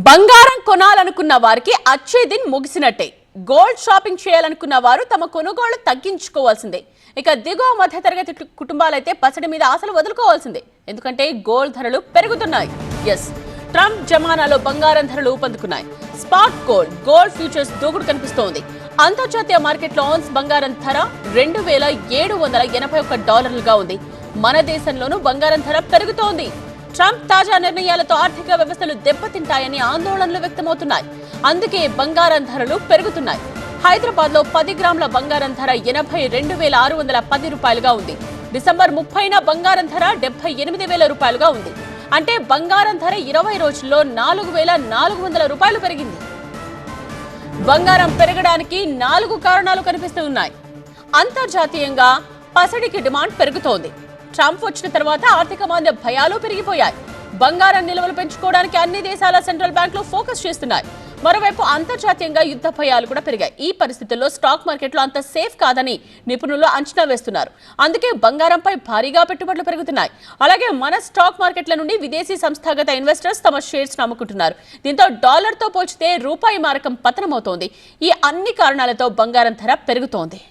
బంగారం కొనాలనుకున్న వారికి అచ్చే దిన్ ముగిసినట్టే. గోల్డ్ షాపింగ్ చేయాలనుకున్న వారు తమ కొనుగోళ్లు తగ్గించుకోవాల్సిందే. ఇక దిగువ మధ్యతరగతి కుటుంబాలైతే పసడి మీద ఆశలు వదులుకోవాల్సిందే. ఎందుకంటే గోల్డ్ ధరలు పెరుగుతున్నాయి. ట్రంప్ జమానాలో బంగారం ధరలు ఊపందుకున్నాయి. స్పాట్ గోల్డ్ ఫ్యూచర్స్ దూకుడు కనిపిస్తోంది. అంతర్జాతీయ మార్కెట్లో ఔన్స్ బంగారం ధర $2,781 ఉంది. మన దేశంలోనూ బంగారం ధర పెరుగుతోంది. ట్రంప్ తాజా నిర్ణయాలతో ఆర్థిక వ్యవస్థలు దెబ్బతింటాయని ఆందోళనలు వ్యక్తమవుతున్నాయి. అందుకే బంగారం ధరలు పెరుగుతున్నాయి. హైదరాబాద్ లో 10 గ్రాముల బంగారం ధర $82,610 ఉంది. డిసెంబర్ 30న బంగారం ధర $78,000 ఉంది. అంటే బంగారం ధర 20 రోజుల్లో $4,400 పెరిగింది. బంగారం పెరగడానికి 4 కారణాలు కనిపిస్తున్నాయి. అంతర్జాతీయంగా పసడికి డిమాండ్ పెరుగుతోంది. ట్రంప్ వచ్చిన తర్వాత ఆర్థిక మాంద్య భయాలు పెరిగిపోయాయి. బంగారం నిల్వలు పెంచుకోవడానికి అన్ని దేశాల సెంట్రల్ బ్యాంకులు ఫోకస్ చేస్తున్నాయి. మరోవైపు అంతర్జాతీయంగా యుద్ధ భయాలు కూడా పెరిగాయి. ఈ పరిస్థితుల్లో స్టాక్ మార్కెట్లో అంత సేఫ్ కాదని నిపుణులు అంచనా వేస్తున్నారు. అందుకే బంగారంపై భారీగా పెట్టుబడులు పెరుగుతున్నాయి. అలాగే మన స్టాక్ మార్కెట్ల నుండి విదేశీ సంస్థాగత ఇన్వెస్టర్స్ తమ షేర్స్ అమ్ముకుంటున్నారు. దీంతో డాలర్తో పోల్చితే రూపాయి మారకం పతనమవుతోంది. ఈ అన్ని కారణాలతో బంగారం ధర పెరుగుతోంది.